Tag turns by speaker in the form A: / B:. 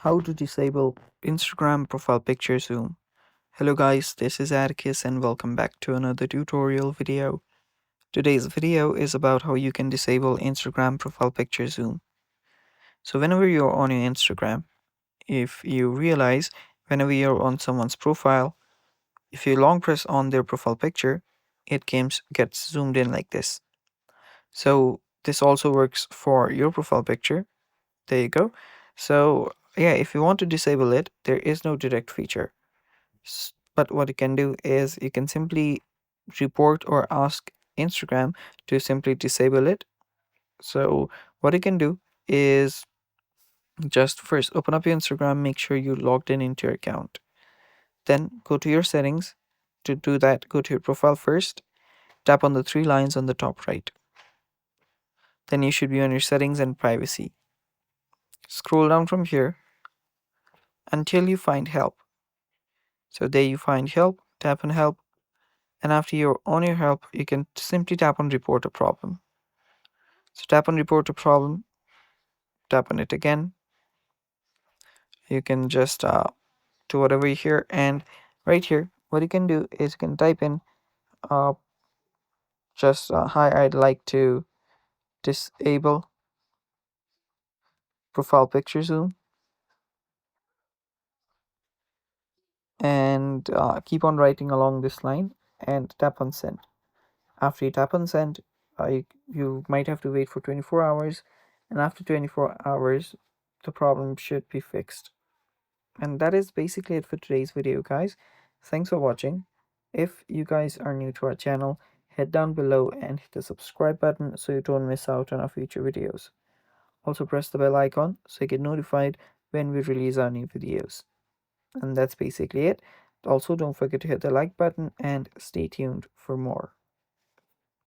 A: How to disable Instagram profile picture zoom. Hello guys, this is Atticus and welcome back to another tutorial video. Today's video is about how you can disable Instagram profile picture zoom. So whenever you're on your Instagram, if you realize whenever you're on someone's profile, if you long press on their profile picture, it gets zoomed in like this. So this also works for your profile picture. There you go. So yeah, if you want to disable it, there is no direct feature. But what you can do is you can simply report or ask Instagram to simply disable it. So what you can do is just first open up your Instagram, make sure you logged in into your account. Then go to your settings. To do that, go to your profile first, tap on the three lines on the top right. Then you should be on your settings and privacy. Scroll down from here until you find help. So there you find help, tap on help, and after you're on your help, you can simply tap on report a problem. So tap on report a problem, tap on it again. You can just do whatever you hear, and right here, what you can do is you can type in uh, hi, I'd like to disable profile picture zoom, and keep on writing along this line and tap on send. After you tap on send, you might have to wait for 24 hours, and after 24 hours, the problem should be fixed. And that is basically it for today's video, guys. Thanks for watching. If you guys are new to our channel, head down below and hit the subscribe button so you don't miss out on our future videos. Also press the bell icon so you get notified when we release our new videos. And that's basically it. Also, don't forget to hit the like button and stay tuned for more.